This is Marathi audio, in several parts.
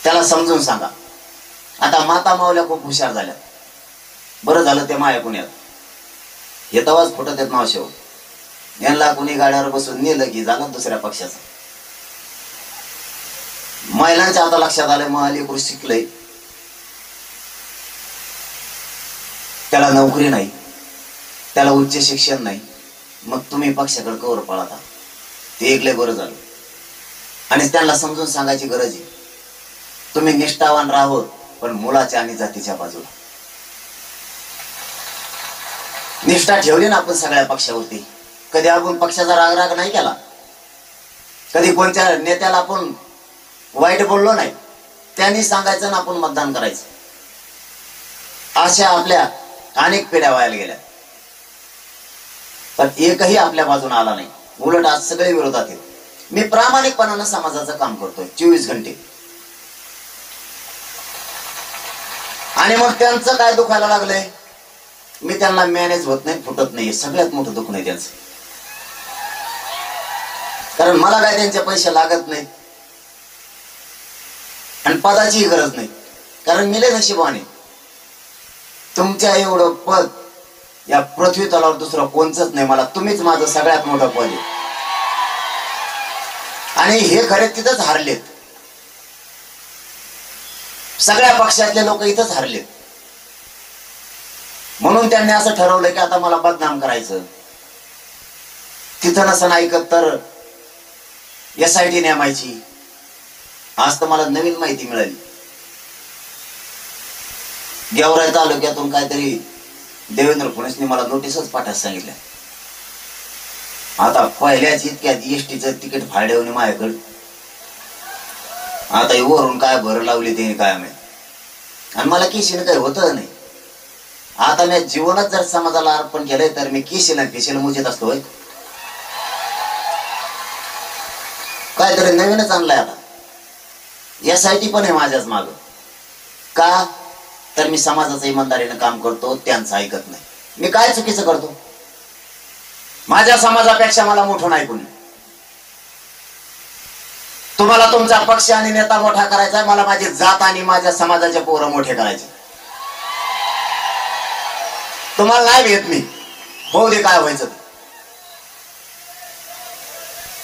त्याला समजून सांगा. आता माता मावल्या खूप हुशार झाल्या. बरं झालं ते माया पुण्यात हे तवाच फुटत येत नाव शेव. यांना कुणी गाड्यावर बसून नेलं की झालं दुसऱ्या पक्षाचं. महिलांच्या आता लक्षात आलं मग अलीकडे शिकलंय, त्याला नोकरी नाही, त्याला उच्च शिक्षण नाही, मग तुम्ही पक्षाकडे कवर पळता. ते ऐकले बरं झालं. आणि त्यांना समजून सांगायची गरज आहे, तुम्ही निष्ठावान राहावं पण मुलाच्या आणि जातीच्या बाजूला. निष्ठा ठेवली ना आपण सगळ्या पक्षावरती. कधी आपण पक्षाचा राग नाही केला, कधी कोणत्या नेत्याला आपण वाईट बोललो नाही. त्यांनी सांगायचं ना आपण मतदान करायचं. अशा आपल्या अनेक पिढ्या व्हायला गेल्या, पण एकही आपल्या बाजूने आला नाही. उलट आज सगळे विरोधात आहेत. मी प्रामाणिकपणानं समाजाचं काम करतोय 24 घंटे. आणि मग त्यांचं काय दुखायला लागलंय, मी त्यांना मॅनेज होत नाही, फुटत नाही. सगळ्यात मोठं दुःख नाही त्यांचं. कारण मला काय त्यांचे पैसे लागत नाहीत आणि पदाचीही गरज नाही. कारण मी लय नशिबाने, तुमच्या एवढं पद या पृथ्वी तलावर दुसरं कोणचंच नाही. मला तुम्हीच माझं सगळ्यात मोठं पद आहे. आणि हे खरे तिथंच हारलेत. सगळ्या पक्षातले लोक इथंच हारलेत. म्हणून त्यांनी असं ठरवलं की आता मला बदनाम करायचं. तिथं नसं ऐकत तर SIT नेमायची. आज तर मला नवीन माहिती मिळाली, गेवराई तालुक्यातून काहीतरी देवेंद्र फडणवीसने मला नोटीसच पाठवायला सांगितल्या. आता पहिल्याच इतक्यात STचं तिकीट फाड्यावून माझ्याकडे. आता वरून काय भर लावली त्याने काय माहिती. आणि मला केशीनं काही होतं नाही. आता मी जीवनात जर समाजाला अर्पण केलंय तर मी केशीला मुजीत असतो. काहीतरी नवीनच आणलंय आता. SIT पण आहे माझ्याच माग. का तर मी समाजाचं इमानदारीनं काम करतो, त्यांचं ऐकत नाही. मी काय चुकीचं करतो? माझ्या समाजापेक्षा मला मोठं नाही कोणी. तुम्हाला तुमचा पक्ष आणि नेता मोठा करायचा, मला माझी जात आणि माझ्या समाजाचे पोरं मोठे करायचे. तुम्हाला नाही भेट मी होऊ दे काय व्हायचं.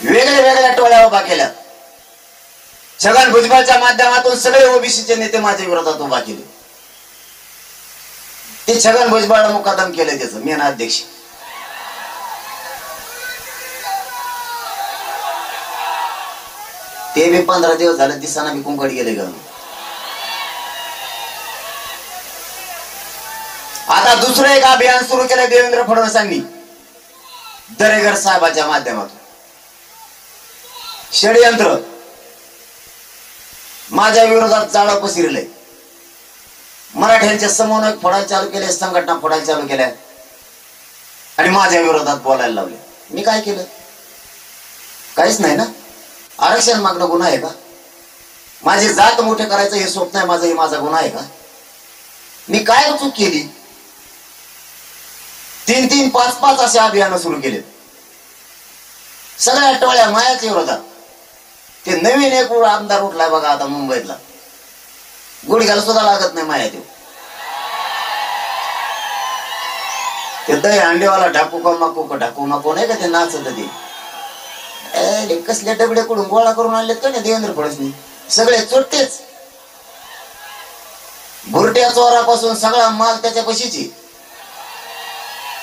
वेगळ्या वेगळ्या टोळ्या उभा केल्या. छगन भुजबळच्या माध्यमातून सगळे ओबीसीचे नेते माझ्या विरोधात उभा केले. ते छगन भुजबळला मुकादम केले त्याचं मी अध्यक्ष. ते बी 15 दिवस झाले दिसाना मी कुंकड गेले ग. आता दुसरं एक अभियान सुरू केलं देवेंद्र फडणवीसांनी दरेकर साहेबांच्या माध्यमातून. षडयंत्र माझ्या विरोधात जाळं पसरलंय. मराठ्यांचे समन्वयक फोडायला चालू केले, संघटना फोडायला चालू केल्या आणि माझ्या विरोधात बोलायला लावले. मी काय केलं? काहीच नाही ना. आरक्षण मागणं गुन्हा आहे का? माझी जात मोठे करायचं हे स्वप्न आहे माझं, हे माझा गुन्हा आहे का? मी काय चूक केली? 3-3, 5-5 असे अभियान सुरू केले सगळ्या टोळ्या मायाच्या विरोधात. ते नवीन एक आमदार उठलाय बघा आता मुंबईतला, गुडघ्याला सुद्धा लागत नाही माया. ते दही अंडेवाला ढाकू नको नाही का ते नाचत. ते कसले डबडे कडून गोळा करून आणलेत का नाही देवेंद्र फडणवीसनी. सगळे चोरटेच. भुरट्या चोरापासून सगळा माल त्याच्या पशीची.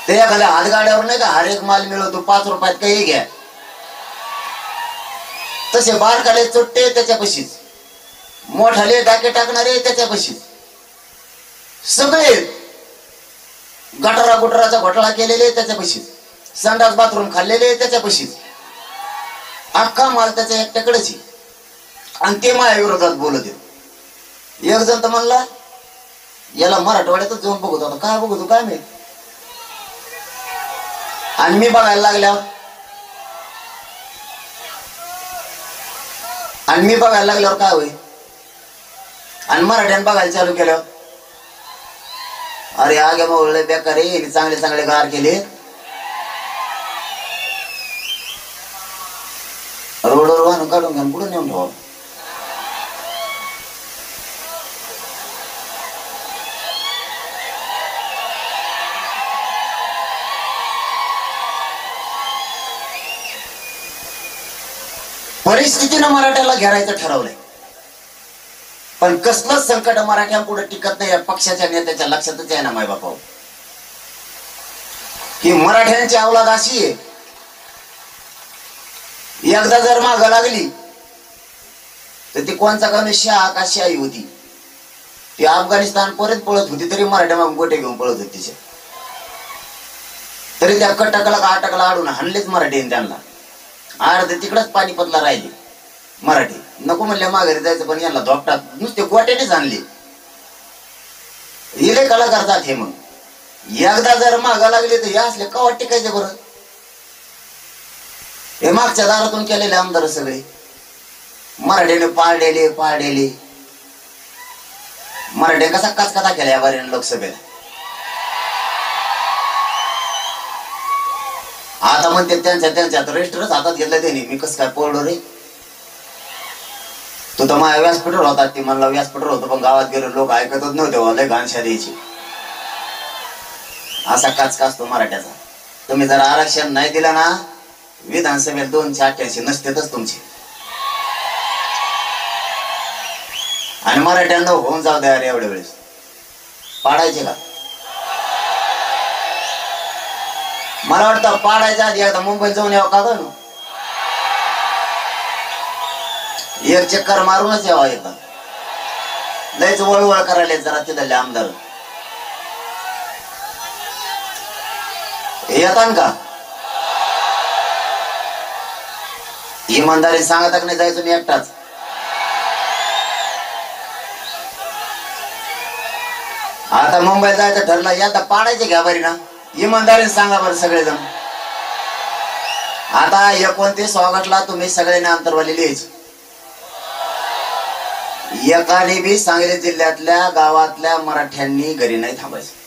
ते एखाद्या हातगाड्यावर नाही का हर एक माल मिळवतो 5 रुपयात काही घ्या. तसे बारकाले चोट्टे त्याच्या पशीच, मोठाले डाके टाकणारे त्याच्या पशीच. सगळे गटारा गुटराचा घोटाळा केलेले त्याच्या पशीच, संडास बाथरूम खाल्लेले त्याच्या पशीच. अख्खा माल त्याच्या एकट्याकडेच. आणि ते माझ्या विरोधात बोलत येत. एक जण तर म्हणला याला मराठवाड्यातच जाऊन बघतो. आता काय बघतो काय माहित. आणि मी बघायला लागल्यावर काय होईल. आणि मराठ्यानं बघायला चालू केल्यावर अरे आगे मग बेकार आहे, चांगले चांगले गार केले. रोडवर वाहन काढून घ्या, पुढे नेऊन ठेवा. परिस्थितीनं मराठ्याला घेरायचं ठरवलंय. पण कसलंच संकट मराठ्यांपुढे टिकत नाही. या पक्षाच्या नेत्याच्या लक्षातच आहे ना माय बापा की मराठ्यांची अवलाद अशी आहे, एकदा जर माग लागली तर ती कोणचा का शाह का शाही होती. ती अफगाणिस्तान परत पळत होती तरी मराठ्या मागून गोटे घेऊन पळत होती तिच्या. तरी त्या कटकला का अटकला आडून हाणलेच मराठी त्यांना. अर्धे तिकडच पाणीपतला राहिले मराठी. नको म्हणले माघारी जायचं पण यांना धोपटात नुसते गोट्यानेच आणले. हिले कलाकार जात हे. मग एकदा जर मागा लागले तर हे असले कवा टिकायचे बरं. हे मागच्या दारातून केलेले आमदार सगळे मराठीने पाळलेले पाळलेले. मराठी कसा कचकथा केला या बारीने लोकसभेला. आता म्हणते त्यांच्यात रजिस्टरच हातात घेतलं त्यांनी. मी कसं काय पळलो रे. तू तर माझ्या व्यासपीठावर होता. ती म्हणला व्यासपीठावर होतो पण गावात गेलो लोक ऐकतच नव्हते. लय घाणशा द्यायची. असा काचका असतो मराठ्याचा. तुम्ही जर आरक्षण नाही दिलं ना विधानसभेत 288 नसतेच तुमचे. आणि मराठ्यांना होऊन जाऊ द्या रे एवढ्या वेळेस. पाडायचे का? मला वाटतं पाडायच्या आधी एकदा मुंबईत जाऊन यावं का गं. एक चक्कर मारूनच यावं एकदा. लयच वळवळ करायला जरा तिथले आमदार येतात का? इमानदारी सांगत नाही जायचं मी एकटाच. आता मुंबईत जायचं ठरलं. एकदा पाडायचे घ्या बरी ना. इमानदारीने सांगा बरं सगळेजण. आता 29 ऑगस्टला तुम्ही सगळ्यांनी अंतरवाली लिहायची. एकाने बी सांगली जिल्ह्यातल्या गावातल्या मराठ्यांनी घरी नाही थांबायचं.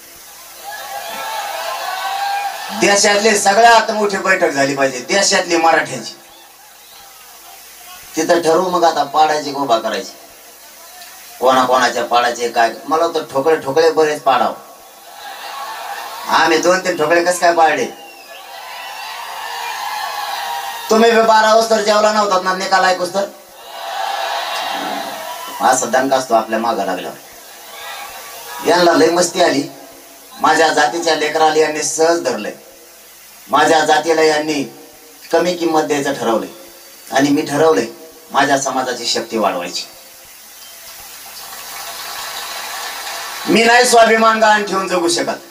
देशातली सगळ्यात मोठी बैठक झाली पाहिजे देशातली मराठ्यांची. तिथं ठरवू मग आता पाडायची उभा करायची. कोणाकोणाच्या पाडायचे काय. मला तर ठोकळे बरेच पाडाव. आम्ही 2-3 ठोकळे कस काय पाडले. तुम्ही 12 वाजता जेवला नव्हतात ना निकाल ऐकूस तर. असा दणका असतो आपल्या मागा लागल्यावर. यांना लय मस्ती आली. माझ्या जातीच्या लेकराला यांनी सहज धरलंय. माझ्या जातीला यांनी कमी किंमत द्यायचं ठरवलंय. आणि मी ठरवलंय माझ्या समाजाची शक्ती वाढवायची. मी नाही स्वाभिमान गहाण ठेवून जगू शकत.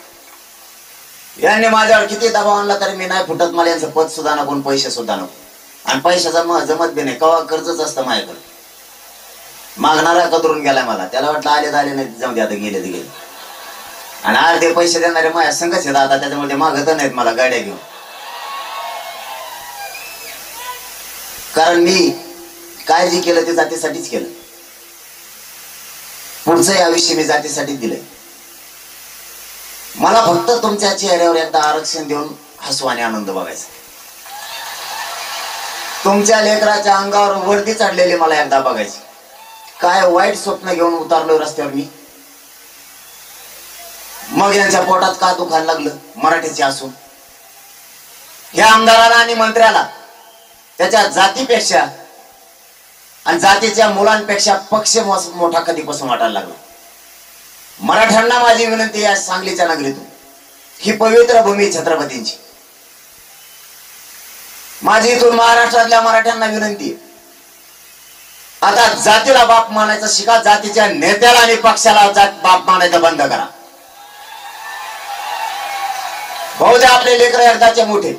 यांनी माझ्यावर किती दबाव आणला तरी मी नाही फुटत. मला यांचं पद सुद्धा नको पैसे सुद्धा नको. आणि पैशाचा जमत बी नाही. कवा कर्जच असतं माझ्याकडे. मागणारा कदरून गेलाय मला. त्याला वाटलं आले नाही जाऊ दे आता गेले ते गेले. आणि अर्धे पैसे देणारे माझ्या संघच येतात आता. त्याच्यामध्ये मागत नाहीत मला गाड्या घेऊन. कारण मी काय जे केलं ते जातीसाठीच केलं. पुढचं आयुष्य मी जातीसाठीच दिलंय. मला फक्त तुमच्या चेहऱ्यावर एकदा आरक्षण देऊन हसू आणि आनंद बघायचा. तुमच्या लेकराच्या अंगावर वर्दी चढलेली मला एकदा बघायची. काय वाईट स्वप्न घेऊन उतारलोय रस्त्यावर मी. मग यांच्या पोटात का दुखायला लागलं मराठीचे असून. ह्या आमदाराला आणि मंत्र्याला त्याच्या जातीपेक्षा आणि जातीच्या मुलांपेक्षा पक्ष मोठा कधीपासून वाटायला लागला. मराठ्यांना माझी विनंती आहे सांगलीच्या नगरीतून. ही पवित्र भूमी छत्रपतींची. माझी इथून महाराष्ट्रातल्या मराठ्यांना विनंती आहे. आता जातीला बाप मानायचं शिका. जातीच्या नेत्याला आणि पक्षाला बाप मानायचं बंद करा. बहुधा आपले लेकर एकदाचे मोठे.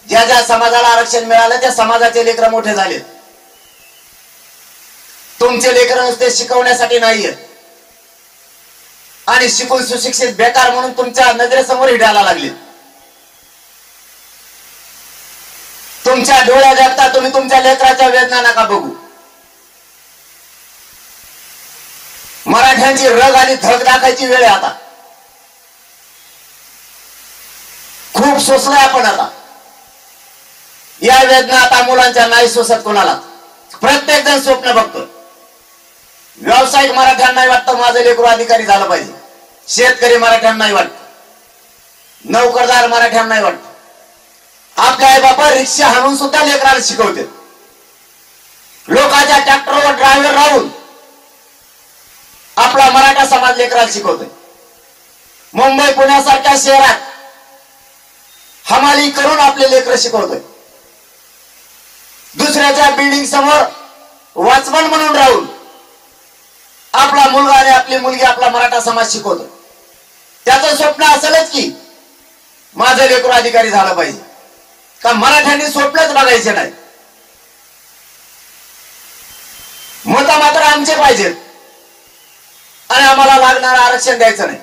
ज्या ज्या समाजाला आरक्षण मिळालं त्या समाजाचे लेकर मोठे झाले. तुमचे लेकर नुसते शिकवण्यासाठी नाहीयेत. आणि शिकून सुशिक्षित बेकार म्हणून तुमच्या नजरेसमोर हिडायला लागले. तुमच्या डोळ्या देखता तुम्ही तुमच्या लेकराच्या वेदना नका बघू. मराठ्यांची रग आणि धग दाखायची वेळ आहे आता. खूप सोसलाय आपण आता. या वेदना आता मुलांच्या नाही सोसत कोणाला. प्रत्येक जण स्वप्न बघतो. व्यावसायिक मराठ्यांनाही वाटतं माझं लेकरू अधिकारी झालं पाहिजे. शेतकरी मराठ्यांनाही वाटत. नोकरदार मराठ्यांनाही वाटत. आपले आई बाबा रिक्षा हाणून सुद्धा लेकराला शिकवते. लोकांच्या ट्रॅक्टरवर ड्रायव्हर राहून आपला मराठा समाज लेकराला शिकवतोय. मुंबई पुण्यासारख्या शहरात हमाली करून आपले लेकर शिकवतोय. दुसऱ्याच्या बिल्डिंग समोर वॉचमन म्हणून राहून आपला मुलगा आणि आपली मुलगी आपला मराठा समाज शिकवतोय. त्याचं स्वप्न असेलच की माझं लेकरू अधिकारी झालं पाहिजे. का मराठ्यांनी स्वप्नच बघायचे नाही. मत मात्र आमचे पाहिजेत आणि आम्हाला लागणारं आरक्षण द्यायचं नाही.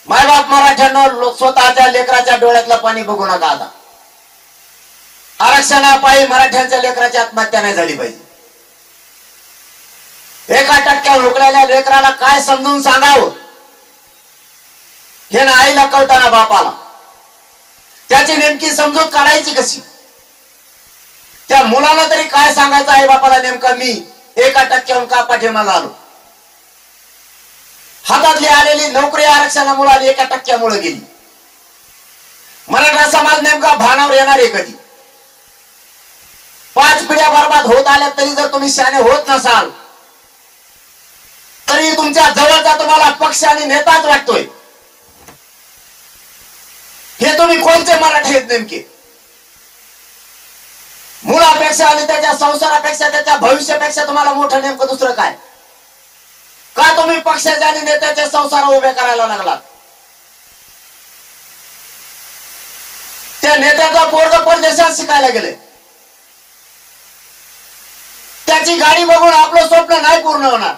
मायबाप मराठ्यांना स्वतःच्या लेकराच्या डोळ्यातलं पाणी बघू नका. आता आरक्षणापायी मराठ्यांच्या लेकराची आत्महत्या नाही झाली पाहिजे. 1% हुकलेल्या लेकराला काय समजून सांगावं हे ना आईला कळताना बापाला. त्याची नेमकी समजूत काढायची कशी. त्या मुलाला तरी काय सांगायचं आई बापाला नेमकं मी 1% का पाठीमागे आलो. हातातली आलेली नोकरी आरक्षणामुळे 1% गेली. मराठा समाज नेमका भानावर येणार आहे कधी. 5 पिढ्या बर्बाद होत आल्या तरी जर तुम्ही शहाणे होत नसाल तरी तुमच्या जवळचा तुम्हाला पक्ष आणि नेताच वाटतोय. हे तुम्ही कोणते मराठी आहेत नेमके. मुलापेक्षा आणि त्याच्या संसारापेक्षा त्याच्या भविष्यापेक्षा तुम्हाला मोठं नेमकं दुसरं काय. का तुम्ही पक्षाच्या आणि नेत्याचे संसार उभे करायला लागलात. त्या नेत्याचा पोरग परदेशात शिकायला गेले. त्याची गाडी बघून आपलं स्वप्न नाही पूर्ण होणार.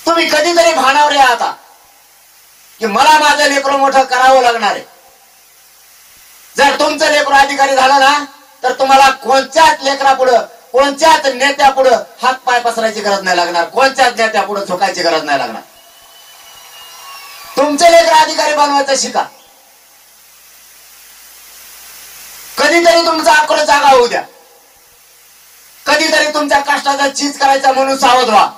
तुम्ही कधीतरी भानावर या आता की मला माझं लेकरू मोठं करावं लागणार आहे. जर तुमचं लेकरू अधिकारी झालं ना तर तुम्हाला कोणत्याच लेकरापुढं कोणत्याच नेत्यापुढं हात पाय पसरायची गरज नाही लागणार. कोणत्याच नेत्यापुढं झुकायची गरज नाही लागणार. तुमचे लेकर अधिकारी बनवायचं शिका. कधीतरी तुमचा अक्कल जागा होऊ द्या. कधीतरी तुमच्या कष्टाचा चीज करायचा म्हणून सावध व्हा.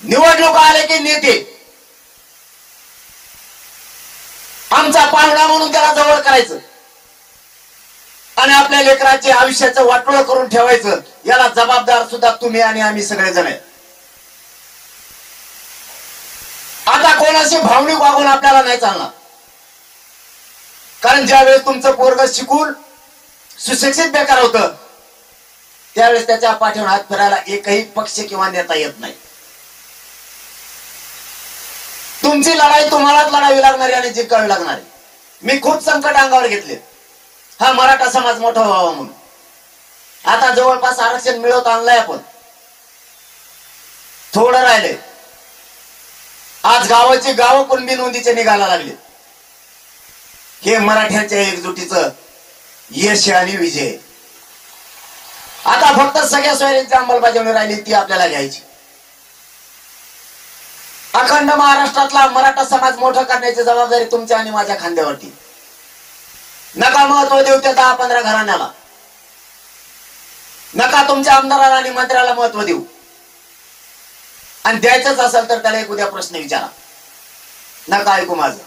निवडणूक आले की नेते आमचा पाहुणा म्हणून त्याला जवळ करायचं आणि आपल्या लेकराचे आयुष्याचं वाटोळ करून ठेवायचं. याला जबाबदार सुद्धा तुम्ही आणि आम्ही सगळेजण आहे. आता कोणाशी भावनिक वागून आपल्याला नाही चालणार. कारण ज्यावेळेस तुमचं पोरग शिकून सुशिक्षित बेकार होतं त्यावेळेस त्याच्या पाठीवर हात फिरायला एकही पक्ष किंवा नेता येत नाही. तुमची लढाई तुम्हालाच लढावी लागणारी आणि जिंकावी लागणारी. मी खूप संकट अंगावर घेतले हा मराठा समाज मोठा व्हावा म्हणून. आता जवळपास आरक्षण मिळवत आणलंय आपण. थोडं राहिले. आज गावाची गाव कुणबी नोंदीचे निघायला लागले. हे मराठ्यांच्या एकजुटीचं यश आणि विजय. आता फक्त सगळ्या सोयऱ्यांची अंमलबजावणी राहिली ती आपल्याला घ्यायची. अखंड महाराष्ट्रातला मराठा समाज मोठा करण्याची जबाबदारी तुमच्या आणि माझ्या खांद्यावरती. नका महत्व देऊ त्या 10-15 घराण्याला. नका तुमच्या आमदाराला आणि मंत्र्याला महत्व देऊ. आणि द्यायचंच असेल तर त्याला एक उद्या प्रश्न विचारा. नका ऐकू माझं.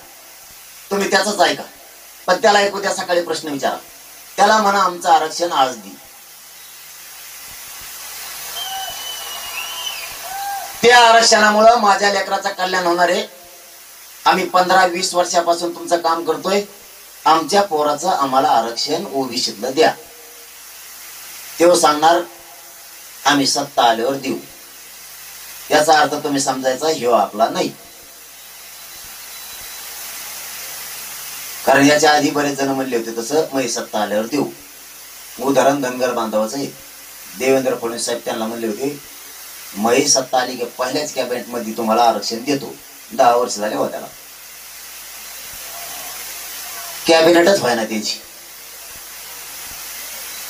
तुम्ही त्याच ऐका. पण त्याला एक उद्या सकाळी प्रश्न विचारा. त्याला म्हणा आमचं आरक्षण आज दे. त्या आरक्षणामुळे माझ्या लेकराचं कल्याण होणार आहे. आम्ही 15-20 वर्षापासून तुमचं काम करतोय. आमच्या पोराचं आम्हाला आरक्षण ओबीसीतलं द्या. तेव्हा सांगणार आम्ही सत्ता आल्यावर देऊ. याचा अर्थ तुम्ही समजायचा ह्यो आपला नाही. कारण याच्या आधी बरेच जण म्हणले होते तसं मी सत्ता आल्यावर देऊ. उदाहरण धनगर बांधवाचं आहे. देवेंद्र फडणवीस साहेब त्यांना म्हणले होते मही सत्ता आली की पहिल्याच कॅबिनेट मध्ये तुम्हाला आरक्षण देतो. 10 वर्ष झाले हो त्याला. कॅबिनेटच व्हायना त्याची.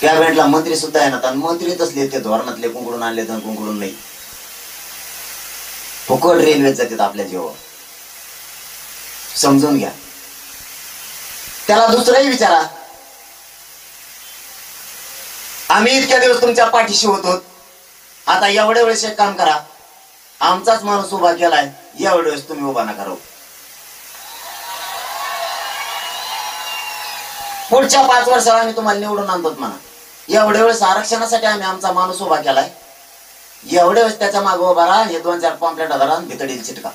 कॅबिनेटला मंत्री सुद्धा येणार आणि मंत्री तसले ते धोरणातले कुंकडून आणले तर कुंकडून नाही. फुकट रेल्वेत जातात आपल्या जीवावर. समजून घ्या. त्याला दुसरंही विचारा. आम्ही इतक्या दिवस तुमच्या पाठीशी होतो. आता एवढ्या वेळेस एक काम करा. आमचाच माणूस उभा केलाय एवढ्या वेळेस तुम्ही उभा नका राहू. पुढच्या 5 वर्षाला आम्ही तुम्हाला निवडून आणतो म्हणा. एवढ्या वेळेस आरक्षणासाठी आम्ही आमचा माणूस उभा केलाय. एवढ्या वेळेस त्याच्या मागे उभा राहा, हे 2-4 पॉम्पलेट धरा, भितडील चिटका.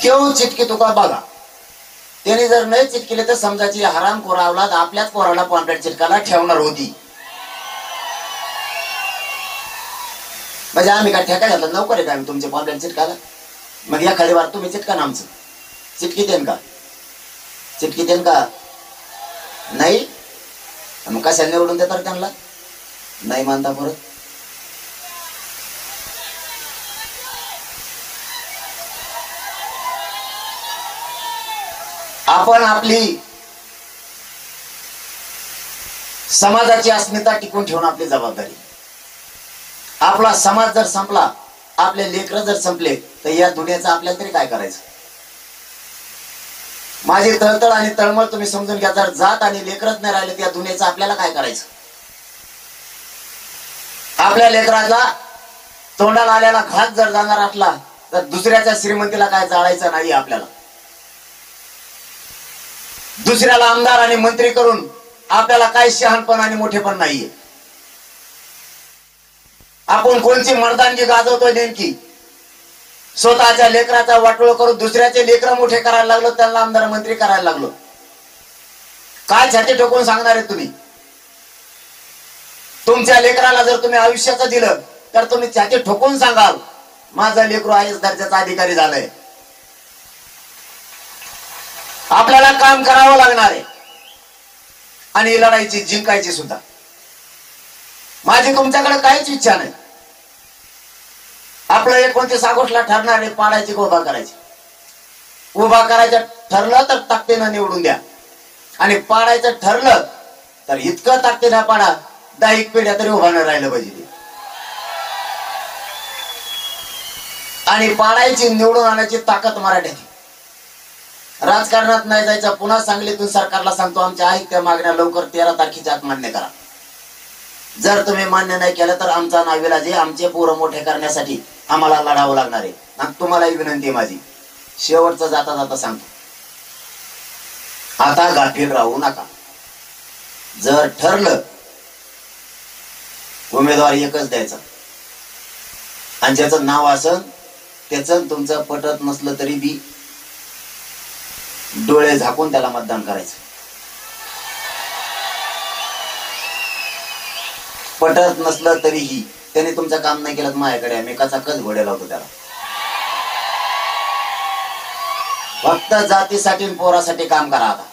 केव चिटकी तुका बघा. त्याने जर नाही चिटकेले तर समजायची हरामखोर औलाद आपल्याच पोराला पॉम्पलेट चिटकाला ठेवणार होती. म्हणजे आम्ही काय ठेका घातला नोकर आहे का आम्ही तुमचे पॉम्पलेट चिटकाला? मग एखादी वार तुम्ही चिटका ना आमचं. चिटकी देन का? चिटकी देन का? नाही. मग कशाला निवडून देतात त्यांना? नाही मानता परत. आपण आपली समाजाची अस्मिता टिकून ठेवणं आपली जबाबदारी. आपला समाज जर संपला, आपले लेकर जर संपले, तर या दुनियाचं आपल्याला तरी काय करायचं? माझी तळतळ आणि तळमळ तुम्ही समजून घ्या. जर जात आणि लेकरच नाही राहिले त्या दुनियेचं आपल्याला काय करायचं? आपल्या लेकराला तोंडाला आलेला घात जर जाणार असला तर दुसऱ्याच्या श्रीमंतीला काय जाळायचं नाही आपल्याला. दुसऱ्याला आमदार आणि मंत्री करून आपल्याला काय शहाणपण आणि मोठेपण नाहीये. आपण कोणची मर्दानगी गाजवतोय नेमकी? स्वतःच्या लेकराचा वाटोळ करून दुसऱ्याचे लेकर मोठे करायला लागलो, त्यांना आमदार मंत्री करायला लागलो. काय छाती ठोकून सांगणार आहे तुम्ही? तुमच्या लेकराला जर तुम्ही आयुष्याचं दिलं तर तुम्ही छाती ठोकून सांगाल माझा लेकरू आयएस दर्जाचा अधिकारी झालाय. आपल्याला काम करावं लागणार आहे आणि लढाईची जिंकायची सुद्धा. माझी तुमच्याकडे काहीच इच्छा नाही. आपलं 29 ऑगस्टला ठरणार आहे पाडायची का उभा करायची. उभा करायचं ठरलं तर ताकदीनं निवडून द्या आणि पाडायचं ठरलं तर इतकं ताकदीनं पाडा 10 पिढ्या तरी उभा नाही राहिलं पाहिजे. आणि पाडायची निवडून आणायची ताकद मराठ्याची. राजकारणात नाही जायचं. पुन्हा सांगलीतून सरकारला सांगतो आमच्या आहेत त्या मागण्या लवकर 13 तारखेच्या आत मान्य करा. जर तुम्ही मान्य नाही केलं तर आमचा नाविलाज आहे. आमचे पोरं मोठे करण्यासाठी आम्हाला लढावं लागणार आहे. आणि तुम्हालाही विनंती आहे माझी, शेवटचं जाता जाता सांगतो, आता गाफील राहू नका. जर ठरलं उमेदवार एकच द्यायचा आणि ज्याचं नाव असेल त्याचं तुमचं पटत नसलं तरी बी डोळे झाकून त्याला मतदान करायचं. पटत नसलं तरीही त्याने तुमचं काम नाही केलं माझ्याकडे आम्ही कसा कच घोडे लावतो त्याला. फक्त जातीसाठी पोरासाठी काम करा. आता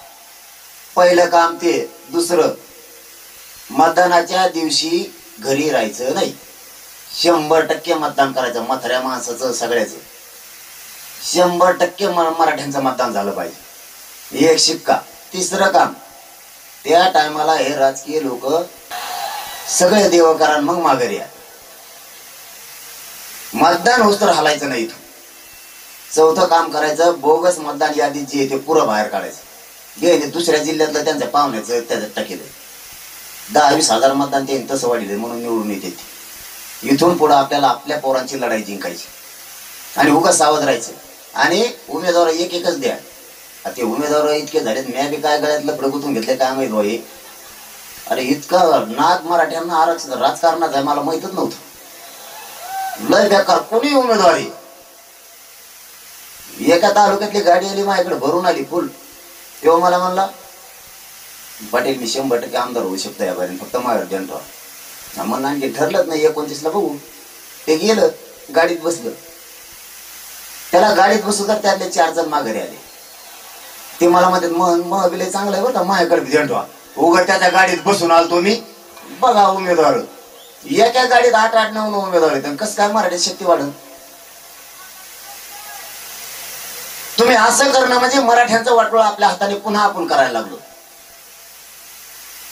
पहिलं काम ते. दुसरं, मतदानाच्या दिवशी घरी राहायचं नाही. 100% मतदान करायचं. म्हाताऱ्या माणसाचं सगळ्याचं 100% मराठ्यांचं मतदान झालं पाहिजे. एक शिक्का. तिसरं काम, त्या टायमाला हे राजकीय लोक सगळे देवकारण मग माघारी या. मतदान होस तर हलायचं नाही. चौथं काम करायचं, बोगस मतदान यादी जी आहे ते पुरं बाहेर काढायचं. गेले दुसऱ्या जिल्ह्यातलं त्यांच्या पाहुण्याचं त्याच्यात टाकेलं. 10-20 हजार मतदान ते तसं वाढले म्हणून निवडून येते. इथून पुढे आपल्याला आपल्या पोरांची लढाई जिंकायची आणि उगाच सावध राहायचं. आणि उमेदवार एकच द्या. ते उमेदवार इतके झालेत, मी बी काय गळ्यातलं प्रगतून घेतले काय माहित भाई. अरे इतकं नाग मराठ्यांना आरक्षण राजकारणात आहे मला माहितच नव्हतं. लय बेकार कोणी उमेदवारी. एका तालुक्यातली गाडी आली माझ्याकडे भरून आली फुल. तेव्हा मला म्हणला पाटील मी 100% आमदार होऊ शकतो या बारीने, फक्त माझ्यावर ध्यान ठेवा. म्हणलं आणखी ठरलंच नाही. 29ला बघू. ते गेलं, गाडीत बसलं. त्याला गाडीत बसू तर त्यातले 4 जण माघारी आले. ते मला म्हणतात मग बिले चांगलं आहे बरं का, माझ्याकडे ध्यान ठेवा. उघड त्याच्या गाडीत बसून आलतो मी. बघा उमेदवार एका गाडीत 8-9 उमेदवार आहेत. कसं काय मराठी शक्ती वाढत? तुम्ही असं करणं म्हणजे मराठ्यांचं वाटोळं आपल्या हाताने पुन्हा आपण करायला लागलो.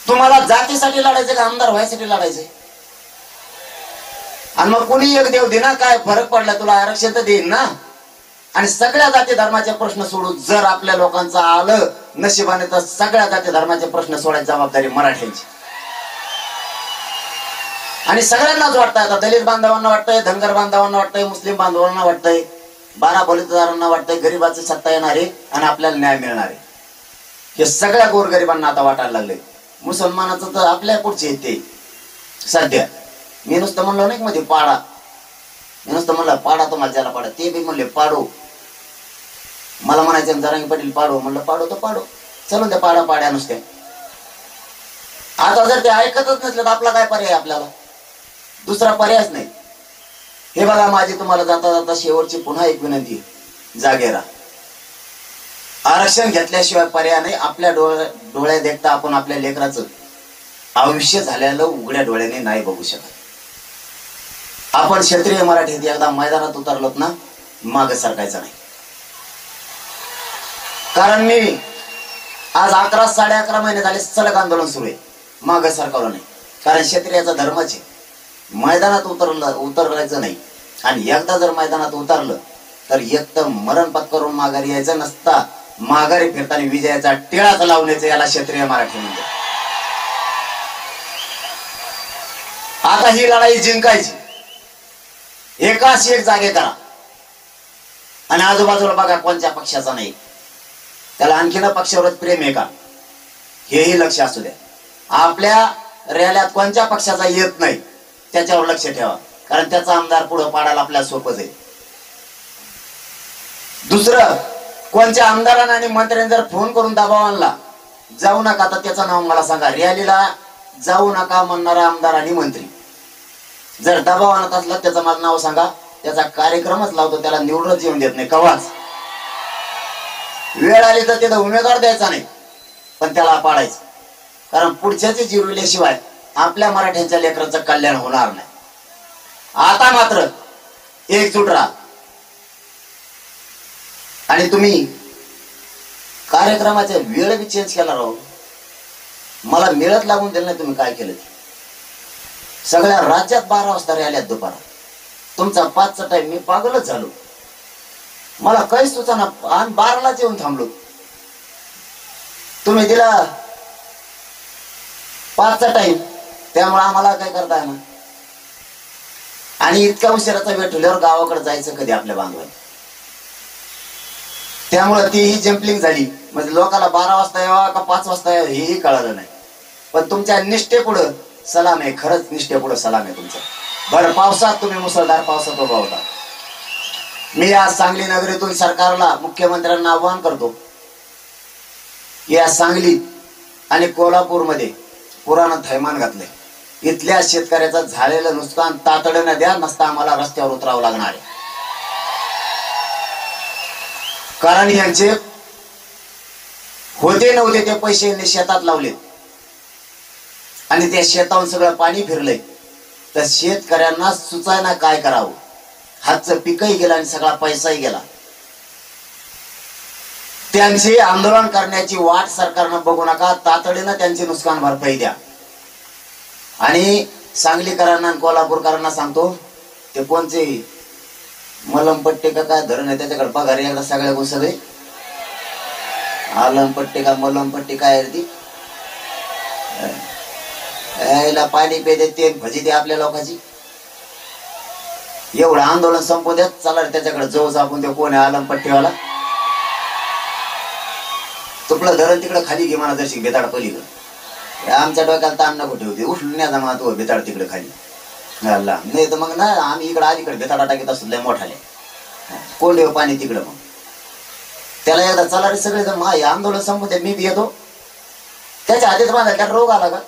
तुम्हाला जातीसाठी लढायचं का आमदार व्हायसाठी लढायचंय? आणि मग कोणी एक देव दे ना, काय फरक पडला तुला, आरक्षण तर देईन ना. आणि सगळ्या जाती धर्माचे प्रश्न सोडून जर आपल्या लोकांचं आलं नशिबाने तर सगळ्या जाती धर्माचे प्रश्न सोडायची जबाबदारी मराठ्यांची. आणि सगळ्यांनाच वाटतंय. आता दलित बांधवांना वाटतंय, धनगर बांधवांना वाटतंय, मुस्लिम बांधवांना वाटतंय, 12 बलुतेदारांना वाटतंय गरीबाची सत्ता येणार आहे आणि आपल्याला न्याय मिळणार आहे. हे सगळ्या गोरगरिबांना आता वाटायला लागले. मुसलमानाचं तर आपल्या पुढचे येते सध्या. मी नुसतं म्हणलो नाही मध्ये पाडा, मी नुसतं म्हणलं पाडा तुम्हाला ज्याला पाडा, ते बी म्हणले पाडो. मला म्हणायचं जरांगी पाटील पाडो, म्हणलं पाडो तर पाडो, चलून त्या पाडा पाड्या नुसत्या. आता जर ते ऐकतच नसले तर आपला काय पर्याय, आपल्याला दुसरा पर्यायच नाही. हे बघा, माझी तुम्हाला जाता जाता शेवटची पुन्हा एक विनंती, जागे राहा. आरक्षण घेतल्याशिवाय पर्याय नाही. आपल्या डोळ्या देखता आपण आपल्या लेकराचं आयुष्य झालेलं उघड्या डोळ्याने नाही बघू शकत. आपण क्षत्रिय मराठीत एकदा मैदानात उतरलोत ना, माग सरकायचं नाही. कारण मी आज 11 साडे 11 महिने झाले सलग आंदोलन सुरू आहे, माग सरकारला नाही. कारण क्षत्रियाचा धर्मच आहे, मैदानात उतरायचं नाही. आणि एकदा जर मैदानात उतरलं तर एक तर मरण पत्करून माघारी यायचं नसता, माघारी फिरताना विजयाचा टिळाच लावण्याचं, याला क्षत्रिय मराठी म्हणजे. आता ही लढाई जिंकायची, एकाच एक जागे करा. आणि आजूबाजूला बघा कोणत्या पक्षाचा नाही, त्याला आणखीन पक्षावरच प्रेम आहे का, हेही लक्ष असू द्या. आपल्या रॅल्यात कोणत्या पक्षाचा येत नाही त्याच्यावर लक्ष ठेवा, कारण त्याचा आमदार पुढे पाडायला आपल्याला सोपंच आहे. दुसरं, कोणत्या आमदारांना आणि मंत्र्यांनी जर फोन करून दबाव आणला, जाऊ नका, तर त्याचं नाव मला सांगा. रॅलीला जाऊ नका म्हणणारा आमदार आणि मंत्री जर दबाव आणत असला, त्याचं मला नाव सांगा. त्याचा कार्यक्रमच लावतो, त्याला निवडूनच येऊन देत नाही कवाच. वेळ आली तर त्याला उमेदवार द्यायचा नाही, पण त्याला पाडायचं. कारण पुढच्याचे जिरविल्याशिवाय आपल्या मराठ्यांच्या लेकरांचं कल्याण होणार नाही. आता मात्र एकजूट राहा. आणि तुम्ही कार्यक्रमाच्या वेळ बी चेंज केला राहू, मला मिळत लागून दिलं नाही. तुम्ही काय केलं, सगळ्या राज्यात 12 वाजता रॅल्यात दुपारा, तुमचा 5चा टाइम. मी पागलच झालो, मला काही सुचना. आणि 12लाच येऊन थांबलो. तुम्ही दिला 5चा टाइम, त्यामुळे आम्हाला काय करता येणार. आणि इतक्या उशिराचा वेळ ठेवल्यावर गावाकडे जायचं कधी आपल्या बांधवांनी. त्यामुळे तीही जम्पलिंग झाली. म्हणजे लोकांना 12 वाजता यावा का 5 वाजता यावं हेही कळालं नाही. पण तुमच्या निष्ठेपुढं सलाम आहे, खरंच निष्ठेपुढं सलाम आहे तुमचा. भर पावसात तुम्ही मुसळधार पावसात उभा होता. मी आज सांगली नगरीतून सरकारला, मुख्यमंत्र्यांना आवाहन करतो की या सांगली आणि कोल्हापूरमध्ये पुरानं थैमान घातले. इथल्या शेतकऱ्याचं झालेलं नुकसान तातडीनं द्या, नसता आम्हाला रस्त्यावर उतरावं लागणार आहे. कारण यांचे होते नव्हते ते पैसे शेतात लावले आणि त्या शेतावरून सगळं पाणी फिरलंय. तर शेतकऱ्यांना सुचायना काय करावं. हातचं पिकही गेलं आणि सगळा पैसाही गेला. त्यांचे आंदोलन करण्याची वाट सरकारनं बघू नका, तातडीनं त्यांची नुकसान भरपाई द्या. आणि सांगलीकरांना आणि कोल्हापूरकरांना सांगतो, ते कोणचे मलमपट्टी का काय धरण आहे त्याच्याकडे बघा रे एकदा सगळ्या सगळे. आलमपट्टी का मलमपट्टी काय आहे ती, यायला पाणी पे देते, भजी दे आपल्या लोकांची. एवढं आंदोलन संपू द्या, चला त्याच्याकडे जाऊ आपण. ते कोण आहे आलमपट्टीवाला, तुपलं धरण तिकडे खाली घे म्हणा, जशी बेताड पलीकडे. आमच्या डोक्याला ताण नको ठेवते, उठून न्या म्हणा तू बेताड तिकडे खाली. नाही तर मग ना आम्ही इकडे अलीकडे बेताडा टाकीत असतो लय मोठाले, कोण देऊ पाणी तिकडं. मग त्याला एकदा चला रे सगळे जण, हे आंदोलन संपू द्या, मी बी येतो. त्याच्या आधीच माझा त्याला रोग आला का,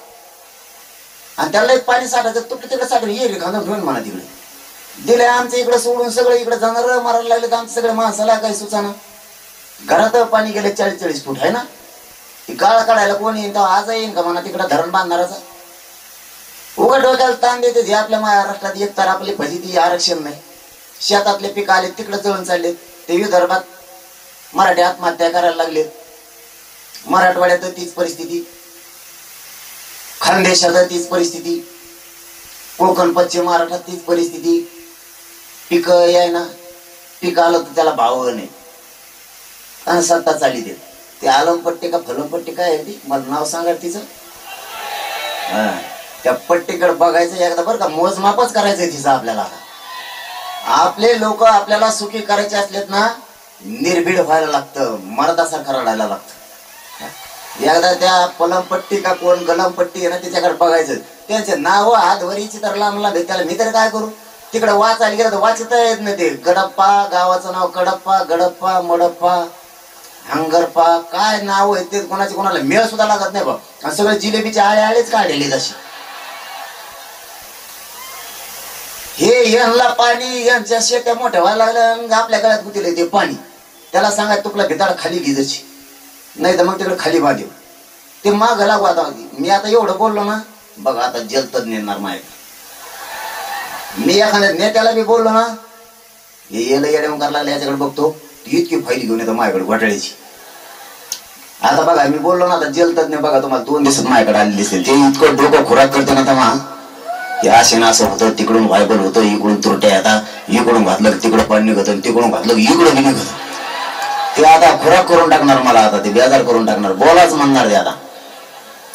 आणि त्याला एक पाणी साठायचं, तुटलं तिकडे साठवून ये रे खांदा ठेवून म्हणा तिकडे. दिले आमच्या इकडे सोडून सगळं इकडे जाणार मारायला लागले. तर आमचे सगळे माणसाला काही सुचाना. घरात पाणी गेले 40-40 फूट आहे ना, गाळ काढायला कोण येईन तर आज येईन का म्हणा तिकडे धरण बांधणाराचा. उघड डोक्याला ताण देते. जे आपल्या महाराष्ट्रात एक तर आपली फजिती आरक्षण नाही, शेतातले पिकं आले तिकडे जळून चालले. ते विदर्भात मराठी आत्महत्या करायला लागले. मराठवाड्यात तीच परिस्थिती, खानदेशात तीच परिस्थिती, कोकण पश्चिम महाराष्ट्रात तीच परिस्थिती. पिकं याय ना, पीक आलं तर त्याला भाव नाही आणि सत्ता चाली देत. ते आलमपट्टी का फलमपट्टी काय आहे ती, मला नाव सांगा तिचं. त्या पट्टीकडे बघायचं एकदा बरं का, मोजमापच करायचंय तिचं आपल्याला. आपले लोक आपल्याला सुखी करायचे असलेत ना, निर्भीड व्हायला लागतं, मर्दासारखं रडायला लागतं. एकदा त्या पलंपट्टी का कोण गलमपट्टी आहे ना त्याच्याकडे बघायचं, त्यांचे नाव हात वरीची तर लांब लांब, त्याला मी तर काय करू, तिकडे वाचायला गेलं तर वाचता येत नाही ते. गडप्पा, गावाचं नाव कडप्पा, गडप्पा, मडप्पा, हंगरपा, काय नाव आहे ते कोणाचे कोणाला मेळ सुद्धा लागत नाही बघ. आणि सगळे जिलेबीचे आळे आळेच काढलेले तसे. हे यांना पाणी, यांच्या शेत्या मोठ्या व्हायला लागल्या, आपल्या गळ्यात गुतीले ते पाणी. त्याला सांगाय तुला भिताड खाली गिजायची, नाही तर मग तिकडे खाली बांधेव. ते माग लागू. आता मी आता एवढं बोललो ना, बघा आता जलतज्ञ येणार माहिती. मी एखाद्या नेत्याला बी बोललो ना, हे येलं येड्या करायला लागलं याच्याकडे बघतो, इतकी फाईल घेऊन येतो माझ्याकडे घोटाळ्याची. आता बघा मी बोललो ना, आता जलतज्ञ बघा तुम्हाला 2 दिवसात माझ्याकडे आले दिसेल. ते इतकं डोकं खुराक करते ना तेव्हा, हे असे ना असं होतं, तिकडून व्हायबल होतं, इकडून तुरट्या आता, इकडून घातलं तिकडं पाणी निघत, तिकडून घातलं इकडं निघत. ते आता खुराक करून टाकणार मला, आता ते बेजार करून टाकणार, बोलाच म्हणणार ते आता.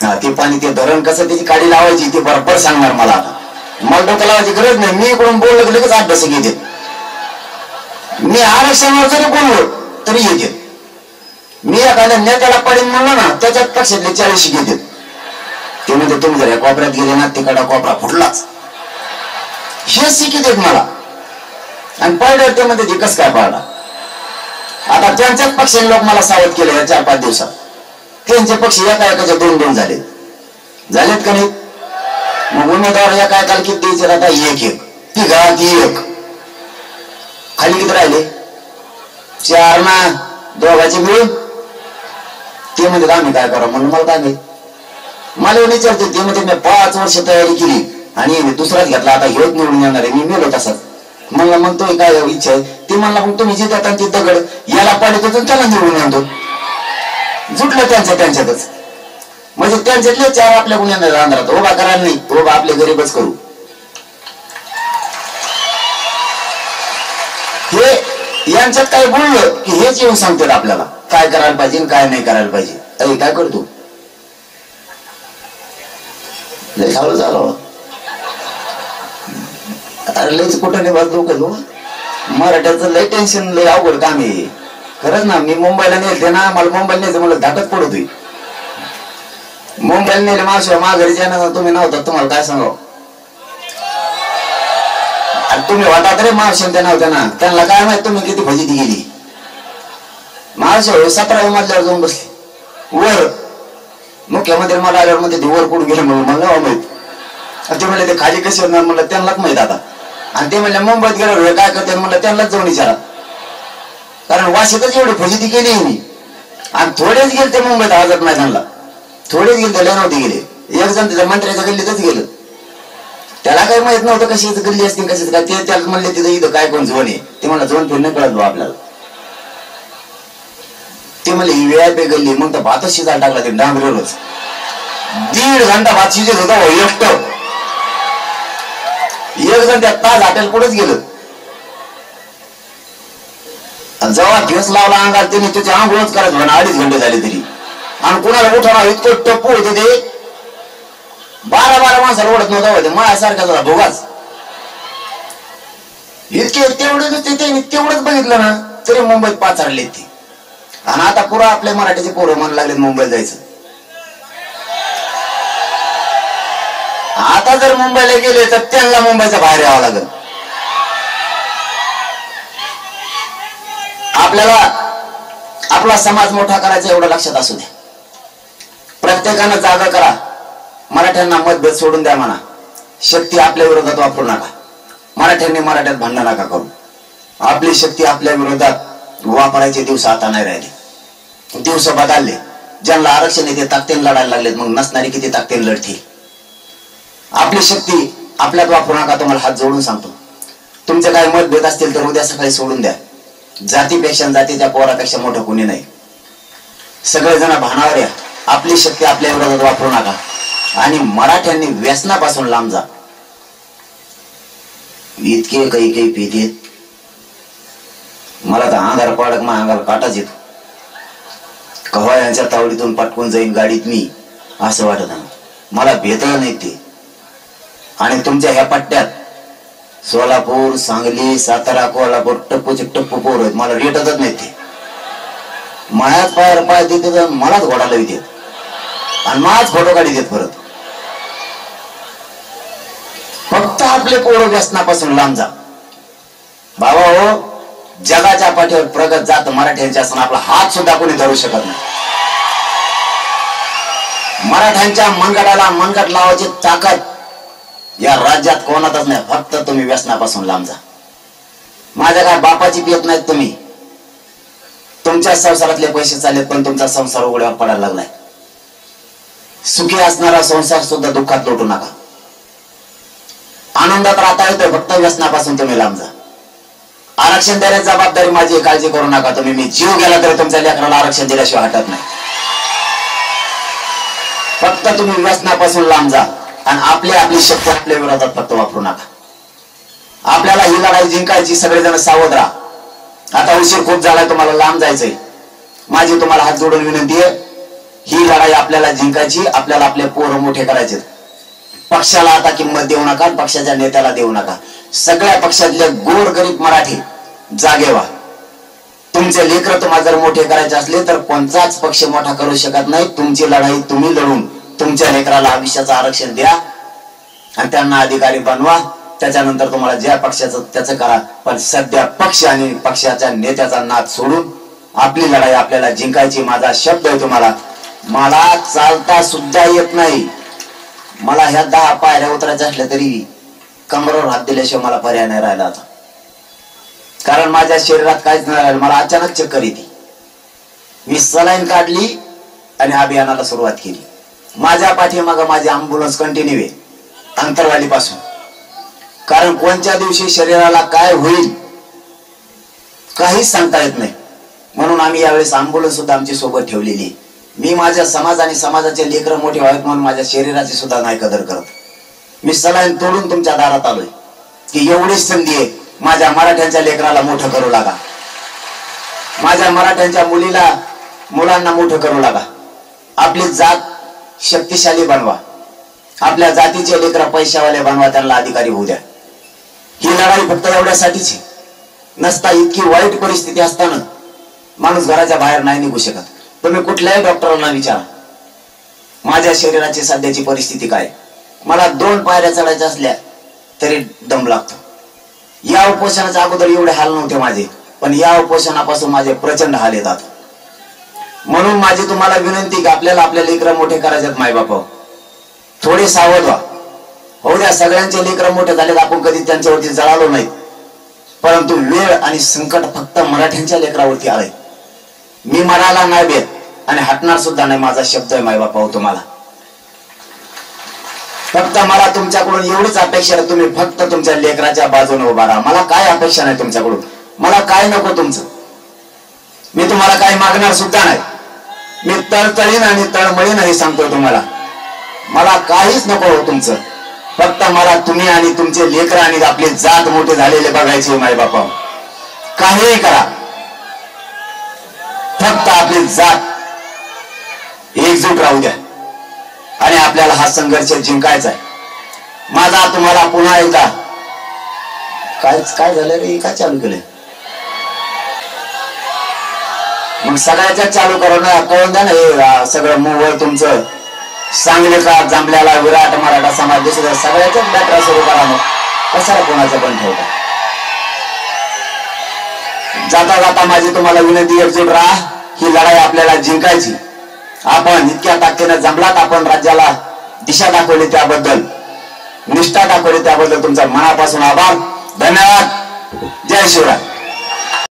हा ते पाणी, ते धरण कसं त्याची काडी लावायची ते बरोबर सांगणार मला. आता मला डोकं लावायची गरज नाही, मी इकडून बोललो की लगेच अभ्यास घेते. मी आरक्षणावर जरी बोललो तरी येते. मी एखाद्या नेत्याला पाडीन म्हणलं ना, त्याच्यात पक्षातले 40 घेते. ते म्हणजे तुम्ही जर या कोपऱ्यात गेले ना, तिकडा कोपरा फुटलाच, हे शिकित येत मला. आणि पाहिलं ते म्हणजे कस काय पाळला. आता त्यांच्याच पक्षाने लोक मला सावध केले या 4-5 दिवसात. त्यांचे पक्ष एका एकाच्या 2-2 झालेत का नाही. मग उमेदवार एका एकाला किती द्यायचे, आता 1-1, तिघात 1, खाली किती राहिले, 4 ना, दोघांचे मिळून. ते म्हणजे आम्ही काय करा म्हणून मला काय माहित. मला विचारते ते म्हणजे मी 5 वर्ष तयारी केली आणि दुसराच घेतला, आता हेच निवडून येणार आहे, मी मेलो तसाच. म्हणला मग तो काय इच्छा आहे ती, म्हणला मग तुम्ही जे देता ते दगड याला पाडत होतो त्याला निवडून आणतो. जुटलं त्यांच्यातच. म्हणजे त्यांच्यातले 4 आपल्या गुन्ह्यात आंध्रात उभा करायला नाही, उभा आपले गरीबच करू. हे यांच्यात काय बोललं की हेच येऊन सांगतात आपल्याला काय करायला पाहिजे काय नाही करायला पाहिजे. अरे काय करतो लय झालं अरे लयच कुठं नाही वाजलो का तू. मराठ्याचं लय टेन्शन, लय अवघड काम आहे खरंच ना. मी मुंबईला नेलते ना, मला मुंबईला न्यायचं मला धाकच पडतोय. मुंबईला नेले मावशी माघारीच्या ना, तुम्ही नव्हता, तुम्हाला काय सांगावं. तुम्ही होता तरी मावशी त्या नव्हत्या ना, त्यांना काय माहित तुम्ही किती फजिती गेली. मावशी 17व्या मजल्यावर जाऊन बसली वर. मुख्यमंत्री मला आल्यावर मध्ये ते वर कुठून गेले म्हणून मला माहित. ते म्हणले ते खाली कसे होणार म्हणलं त्यांनाच माहित आता. आणि ते म्हणले मुंबईत गेल्यावर काय करते म्हणलं त्यांनाच जाऊन विचारा. कारण वाशीतच एवढी फजिती केली मी. आणि थोडेच गेले ते मुंबईत आझाद मैदानला, थोडेच गेले, त्याला नव्हते गेले. एक जण तिथं मंत्र्याच्या गल्लीतच गेलं, त्याला काही माहित नव्हतं कशी गल्ली असते कशीच काय. ते त्याला म्हणले तिथं इथं काय कोण झोन आहे, ते म्हणलं झोन फिरून नाही कळत आपल्याला. ते म्हणले ही VIP गल्ली, मग तर भातच शिजायला टाकला ते डांबरीवरच. 1.5 घंटा भात शिजत होता एकटं. एक जण त्या ताज हॉटेल पुढेच गेलं. जेव्हा ठेस लावला अंगात त्याने त्याची आंघोळच करायचं म्हणा 2.5 घंटे झाले तरी. आणि कुणाला उठवणार इतकं टप्पू होते ते 12 माणसाला ओढत नव्हता होते माझ्यासारखा झाला भोगाच. इतके तेवढंच बघितलं ना तरी मुंबईत पाचारले ते. आणि आता पुरा आपल्या मराठीचे पोरं म्हणू लागले मुंबईला जायचं. आता जर मुंबईला गेले तर त्यांना मुंबईच्या बाहेर यावं लागेल. आपल्याला आपला समाज मोठा करायचा एवढं लक्षात असू दे. प्रत्येकानं जागा करा. मराठ्यांना मतभेद सोडून द्या म्हणा. शक्ती आपल्या विरोधात वापरू नका. मराठ्यांनी मराठ्यात भांडण नका करू. आपली शक्ती आपल्या विरोधात वापरायचे दिवस आता नाही राहिले. दिवस बदलले. ज्यांना आरक्षण येते ताकदीने लढायला लागलेत, मग नसणारी किती ताकदीने लढतील. आपली शक्ती आपल्यात वापरू नका. तुम्हाला हात जोडून सांगतो. तुमचे काही मतभेद असतील तर उद्या सकाळी सोडून द्या. जातीपेक्षा जातीच्या पोरापेक्षा मोठं कोणी नाही. सगळेजण भानावर या. आपली शक्ती आपल्या विरोधात वापरू नका. आणि मराठ्यांनी व्यसनापासून लांब जा. इतके काही पिते मला तर अंधार पाडक मग अंगाला काटाच येतो. कव्हा यांच्या तावडीतून पटकून जाईन गाडीत मी असं वाटत आहे. मला भेटलं नाही ते. आणि तुमच्या ह्या पट्ट्यात सोलापूर सांगली सातारा कोल्हापूर टप्पूचे टप्पू पोर आहेत. मला रेटतच नाही ते. मायात पाय देते तर मलाच घोडाला येते. आणि माझ फोटो काढी देत परत. फक्त आपले पोरं व्यसनापासून लांब जा. बाबा हो, जगाच्या पाठीवर प्रगत जात मराठ्यांच्या असताना आपला हात सुद्धा कोणी धरू शकत नाही. मराठ्यांच्या मनगटाला मनगट लावायची ताकद या राज्यात कोणातच नाही. फक्त तुम्ही व्यसनापासून लांब जा. माझ्या काय बापाची पियत नाहीत तुम्ही. तुमच्या संसारातले पैसे चाललेत पण तुमचा संसार उघड्यावर पडायला लागलाय. सुखी असणारा संसार सुद्धा दुःखात लोटू नका. आनंदात राहता येतोय, फक्त व्यसनापासून तुम्ही लांब जा. आरक्षण देण्याची जबाबदारी माझी, काळजी करू नका तुम्ही. मी जीव गेला तरी तुमच्या लेकराला आरक्षण दिल्याशिवाय हटत नाही. फक्त तुम्ही व्यसनापासून लांब जा आणि आपली शक्ती आपल्या विरोधात फक्त वापरू नका. आपल्याला ही लढाई जिंकायची. सगळेजण सावध राहा. आता उशीर खूप झालाय, तुम्हाला लांब जायचंय. माझी तुम्हाला हात जोडून विनंती आहे, ही लढाई आपल्याला जिंकायची. आपल्याला आपले पोरं मोठे करायचे. पक्षाला आता किंमत देऊ नका, पक्षाच्या नेत्याला देऊ नका. सगळ्या पक्षातले गोरगरीब मराठी जागे व्हा. तुमचे लेकर तुम्हाला जर मोठे करायचे असले तर कोणताच पक्ष मोठा करू शकत नाही. तुमची लढाई तुम्ही लढून तुमच्या लेकराला आयुष्याचं आरक्षण द्या आणि त्यांना अधिकारी बनवा. त्याच्यानंतर तुम्हाला ज्या पक्षाचं त्याचं करा. पण सध्या पक्ष आणि पक्षाच्या नेत्याचा नाद सोडून आपली लढाई आपल्याला जिंकायची. माझा शब्द आहे तुम्हाला. मला चालता सुद्धा येत नाही. मला ह्या 10 पायऱ्या उतरायच्या असल्या तरी कमरेवर हात दिल्याशिवाय मला पर्याय नाही राहिला आता. कारण माझ्या शरीरात काहीच नाही राहिलं. मला अचानक चक्कर येते. मी सलाईन काढली आणि अभियानाला सुरुवात केली. माझ्या पाठीमागं माझी अँब्युलन्स कंटिन्यू आहे अंतरवाली पासून. कारण कोणत्या दिवशी शरीराला काय होईल काहीच सांगता येत नाही. म्हणून आम्ही यावेळेस अँब्युलन्स सुद्धा आमची सोबत ठेवलेली. मी माझ्या समाज आणि समाजाचे लेकरं मोठे व्हावेत म्हणून माझ्या शरीराची सुद्धा नाही कदर करत. मी सलाईन तोडून तुमच्या दारात आलोय की एवढीच संधी आहे, माझ्या मराठ्यांच्या लेकराला मोठं करू लागा. माझ्या मराठ्यांच्या मुलांना मोठं करू लागा. आपली जात शक्तिशाली बनवा. आपल्या जातीचे लेकरं पैशावाले बनवा. त्यांना अधिकारी होऊ द्या. ही लढाई फक्त एवढ्यासाठीच आहे. नसता इतकी वाईट परिस्थिती असताना माणूस घराच्या बाहेर नाही निघू शकत. तुम्ही कुठल्याही डॉक्टरांना विचारा माझ्या शरीराची सध्याची परिस्थिती काय. मला 2 पायऱ्या चढायच्या असल्या तरी दम लागतो. या उपोषणाच्या अगोदर एवढे हाल नव्हते माझे, पण या उपोषणापासून माझे प्रचंड हाल येतात. म्हणून माझी तुम्हाला विनंती की आपल्याला आपल्या लेकरं मोठे करायचे. मायबाप थोडे सावध व्हा. हो द्या, सगळ्यांचे लेकरं मोठे झालेत. आपण कधी त्यांच्यावरती जळालो नाही. परंतु वेळ आणि संकट फक्त मराठ्यांच्या लेकरावरती आलंय. मी मराला नाही भेट आणि हटणार सुद्धा नाही. माझा शब्द आहे मायबापा तुम्हाला. फक्त मला तुमच्याकडून एवढीच अपेक्षा आहे, तुम्ही फक्त तुमच्या लेकराच्या बाजूने उभा राहा. मला काय अपेक्षा नाही तुमच्याकडून. मला काय नको तुमचं. मी तुम्हाला काही मागणार सुद्धा नाही. मी तळतळीन आणि तळमळीन हे सांगतो तुम्हाला. मला काहीच नको हो तुमचं. फक्त मला तुम्ही आणि तुमचे लेकर आणि आपली जात मोठे झालेले बघायचे मायबापा. काहीही करा, फक्त आपली जात एकजूट राहू द्या आणि आपल्याला हा संघर्ष जिंकायचा आहे. माझा तुम्हाला पुन्हा एकदा काय झालं रे, काय चालू केलंय मग सगळ्याच्या चालू करून द्या ना. हे सगळं मोबाईल तुमचं सांगलीचा जांभल्याला विराट मराठा समाज दुसऱ्या सगळ्याच्याच बॅटऱ्या सुरू करा. मग कशाला कोणाचं पण ठेवता. जाता जाता माझी तुम्हाला विनंती, एकजूट राहा. ही लढाई आपल्याला जिंकायची. आपण इतक्या ताकदीने जमलात. आपण राज्याला दिशा दाखवली त्याबद्दल, निष्ठा दाखवली त्याबद्दल तुमचा मनापासून आभार. धन्यवाद. जय शिवराय.